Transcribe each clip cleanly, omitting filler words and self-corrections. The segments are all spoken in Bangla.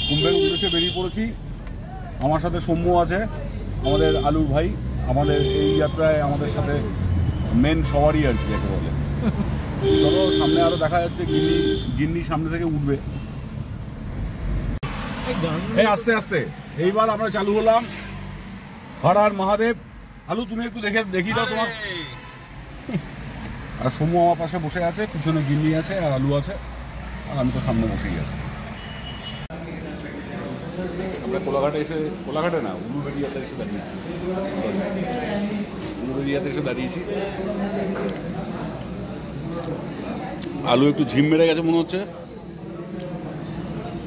কুম্ভের উদ্দেশ্যে বেরিয়ে পড়েছি। আমার সাথে সৌম্য আছে, আমাদের আলুর ভাই। আমাদের এই যাত্রায় আমাদের সাথে মেন সবারই আর কি যাকে বলে। চলো সামনে আরো দেখা যাচ্ছে গিন্নি সামনে থেকে উঠবে। এই আস্তে আস্তে এইবার আমরা চালু হলাম। হর হর মহাদেব। আলু তুমি একটু দেখি দাও তোমার। আর সৌম্য আমার পাশে বসে আছে, পিছনে গিন্নি আছে আর আলু আছে, আর আমি তো সামনে বসেই আছি। আমরা কোলাঘাটে না, উলুবেড়িয়াতে এসে দাঁড়িয়েছি। আলু একটু ঝিম মেরে গেছে মনে হচ্ছে,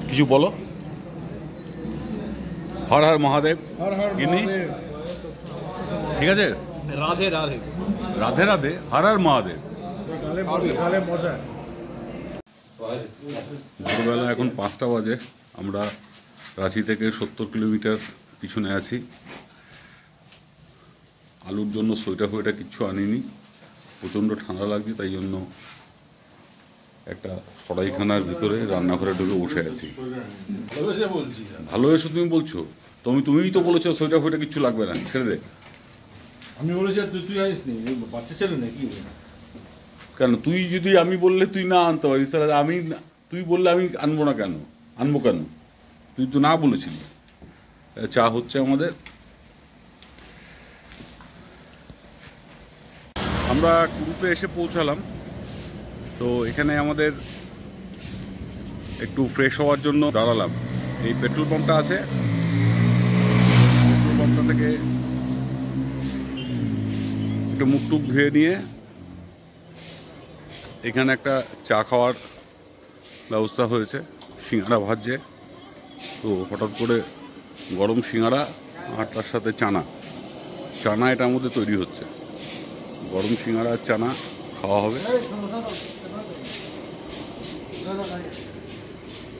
কিছু বলো। হর হর মহাদেব। গিন্নি ঠিক আছে, রাধে রাধে রাধে রাধে, হর হর মহাদেব। ভোরবেলা এখন 5টা বাজে। আমরা রাঁচি থেকে 70 কিলোমিটার পিছনে আছি। আলুর জন্য সোয়েটার কিচ্ছু আনিনি, প্রচণ্ড ঠান্ডা লাগছে, তাই জন্য একটা সরাইখানার ভিতরে রান্নাঘরে ঢুকে বসে আছি। ভালোবেসে তুমি বলছো? তুমিই তো বলেছো সোয়েটার কিচ্ছু লাগবে না, ছেড়ে দে। আমি বলেছি তুই আনিসনি, বাচ্চা ছেলে নাকি? কেন তুই যদি আমি বললে তুই না আনতে পারিস, তাহলে তুই বললে আমি আনবো কেন? তুই তো না বলেছিলি। চা হচ্ছে আমাদের। আমরা কুরুপে এসে পৌঁছালাম। তো এখানে আমাদের একটু ফ্রেশ হওয়ার জন্য দাঁড়ালাম। এই পেট্রোল পাম্পটা আছে, পেট্রোল পাম্পটা থেকে একটু মুখ টুক ধুয়ে নিয়ে এখানে একটা চা খাওয়ার ব্যবস্থা হয়েছে। সিঙ্গাড়া ভাজছে, তো হঠাৎ করে গরম সিঙ্গাড়া আর তার সাথে চানা এটার মধ্যে তৈরি হচ্ছে। গরম সিঙ্গাড়া আর চানা খাওয়া হবে।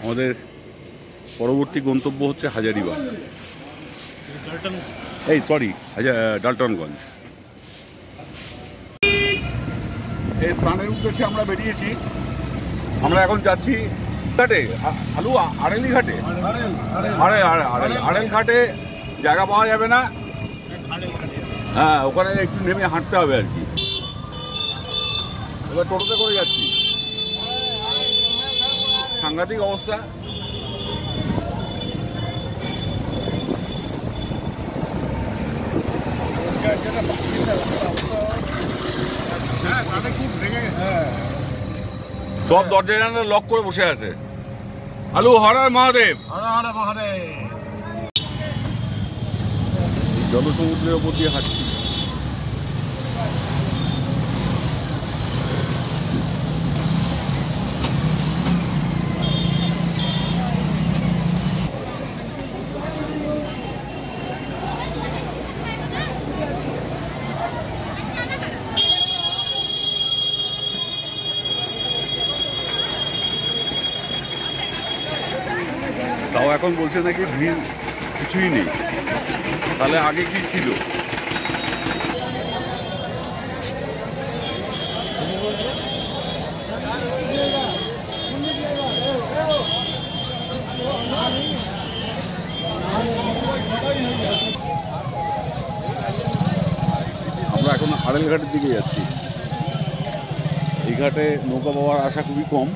আমাদের পরবর্তী গন্তব্য হচ্ছে হাজারিবাগ, ডালটনগঞ্জ। এই স্থানের উদ্দেশ্যে আমরা বেরিয়েছি। আমরা এখন যাচ্ছি ঘাটে, আলু আড়েলি ঘাটে। আড়েল ঘাটে জায়গা পাওয়া যাবে না, হ্যাঁ ওখানে একটু নেমে হাঁটতে হবে আর কি। এবার টোটোতে করে যাচ্ছি। সাংঘাতিক অবস্থা। সব দরজা জানালা লক করে বসে আছে। আলু হর হর মহাদেব। জলসমুদ্রের ওপর দিয়ে হাঁটছি। তাও এখন বলছে নাকি ভিড় কিছুই নেই। তাহলে আগে কি ছিল? আমরা এখন আড়েল ঘাটের দিকে যাচ্ছি। এই ঘাটে নৌকা পাওয়ার আশা খুবই কম।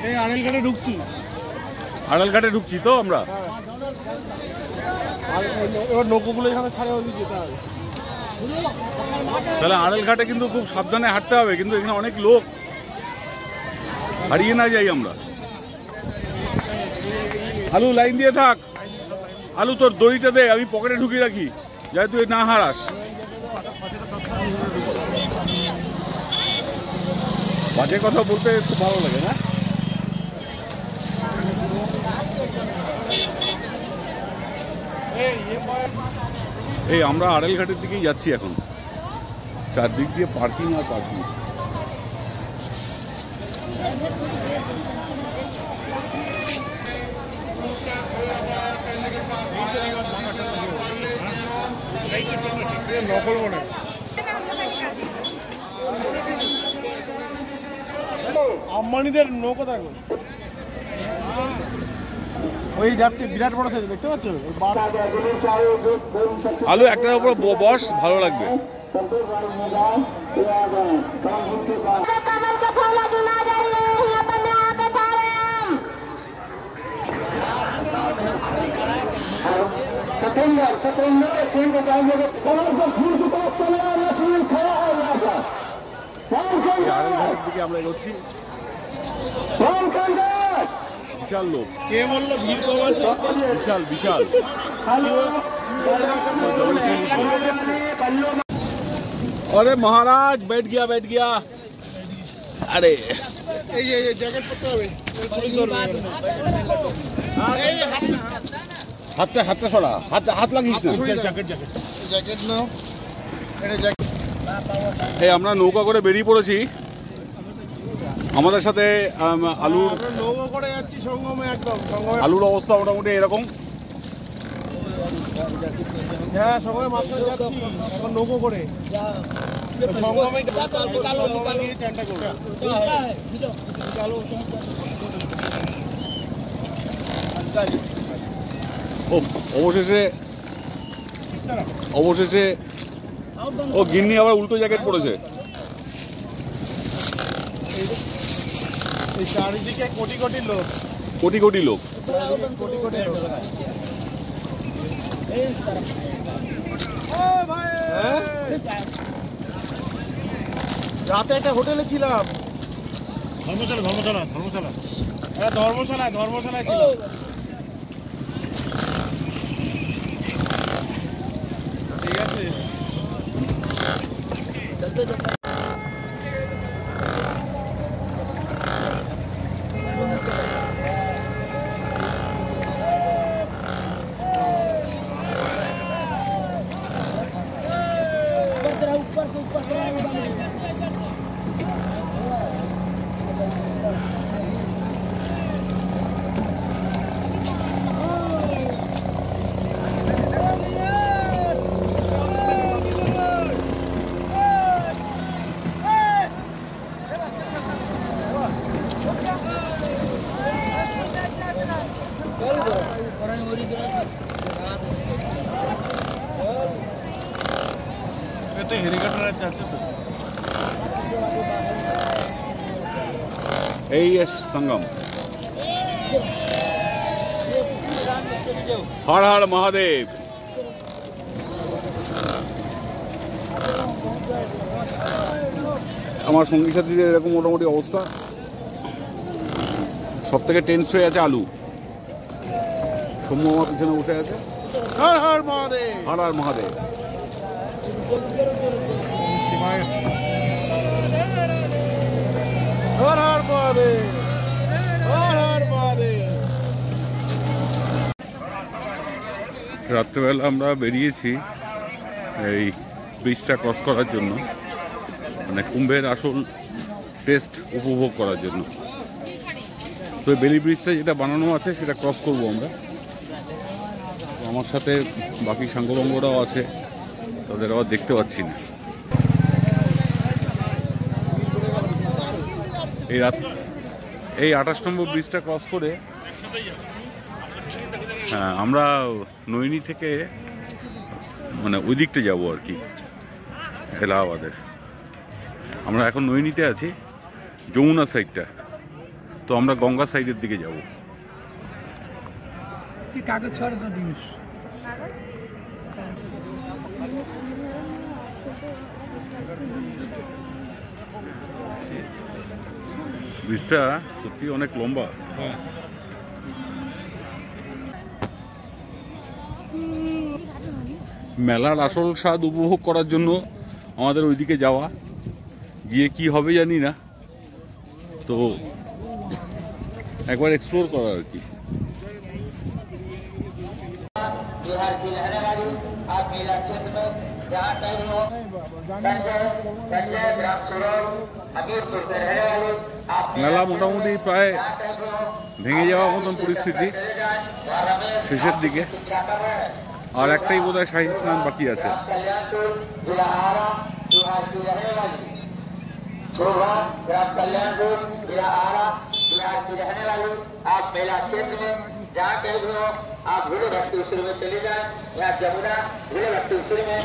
এই আড়েলঘাটে ঢুকছি তো আমরা। এবার নৌকোগুলো এখানে ছাড়া যেতে হবে। তাহলে আড়েল ঘাটে কিন্তু খুব সাবধানে হাঁটতে হবে, কিন্তু এখানে অনেক লোক, হারিয়ে না যাই আমরা। আলু লাইন দিয়ে থাক, আলু তোর দড়িটা দে, আমি পকেটে ঢুকিয়ে রাখি, যাতে তুই না হারাস। বাজে কথা বলতে খুব ভালো লাগে না? এই আমরা আড়াইল ঘাটের দিকেই যাচ্ছি এখন, চারদিক দিয়ে পার্কিং আর পার্কিং। আম্বানিদের নৌকো দেখো, ওই যাচ্ছে বিরাট বড় সাইজ, দেখতে পাচ্ছ? আলু একটার উপর বস, ভালো লাগবে। আড়াইঘাটের দিকে আমরা এগোচ্ছি। বিশাল লোক, কে বললো ভিড় কম আছে? বিশাল বিশাল। अरे महाराज बैठ गया। अरे এই যে জ্যাকেট পরতে হবে, পুলিশ ধরবে। হাতটা সরা, হাত লাগিস না। জ্যাকেট নাও, এটা জ্যাকেট। এই আমরা নৌকা করে বেরিয়ে পড়েছি, আমাদের সাথে আলুর নৌকো করে যাচ্ছি সঙ্গমে, একদম সঙ্গমে। আলুর অবস্থা মোটামুটি এরকম। হ্যাঁ, সঙ্গমে মাঝখানে যাচ্ছি এখন নৌকো করে সঙ্গমে গিয়ে চানটা করবো। অবশেষে ও গিন্নি আবার উল্টো জ্যাকেট পড়েছে। এই চারিদিকে কোটি কোটি লোক, কোটি কোটি লোক। কোটি কোটি লোক। হ্যাঁ? রাতে একটা হোটেলে ছিলাম, ধর্মশালায় ছিলাম। ঠিক আছে। হেলিকপ্টার যাচ্ছে তো। এই সঙ্গম। হর হর মহাদেব। আমার সঙ্গী সাথীদের এরকম মোটামুটি অবস্থা। সব থেকে টেন্স হয়ে আছে আলু। সৌম্য আমার পিছনে বসে আছে। হর হর মহাদেব, হর হর মহাদেব। হর হর মহাদেব, হর হর মহাদেব। রাত্রেবেলা আমরা বেরিয়েছি এই ব্রিজটা ক্রস করার জন্য, মানে কুম্ভের আসল টেস্ট উপভোগ করার জন্য। তো বেলি ব্রিজটা যেটা বানানো আছে সেটা ক্রস করব আমরা। তো আমার সাথে বাকি সাঙ্গবঙ্গরাও আছে, তাদের আবার দেখতে পাচ্ছি না। এই 28 নম্বর ব্রিজটা ক্রস করে হ্যাঁ আমরা নৈনি থেকে মানে ওই দিকটা যাবো আর কি, এলাহাবাদের। আমরা এখন নৈনিতে আছি, যমুনা সাইডটা, তো আমরা গঙ্গা সাইডের দিকে যাব। কাগজ ছড়া তো জিনিস ব্রিজটা সত্যি অনেক লম্বা। মেলার আসল স্বাদ উপভোগ করার জন্য আমাদের ওইদিকে যাওয়া, গিয়ে কি হবে জানি না, তো একবার এক্সপ্লোর করা আর কি। बिहार की रहने वाली आप मेला क्षेत्र में जहाँ कहीं हो संजय ग्राम सुरव हमीरपुर के रहने वाले आप মেলা মোটামুটি প্রায় ভেঙে যাওয়ার মতন পরিস্থিতি শেষের দিকে, আর একটাই বোধহয় শাহী স্নান বাকি আছে। कल्याणपुर जिला आरा बिहार की रहने वाली शोभा ग्राम कल्याणपुर जिला आरा बिहार की रहने वाली आप मेला क्षेत्र में जहाँ कहीं भी हो आप भूले भक्ति में चले जाए या जमुना भूले भक्ति में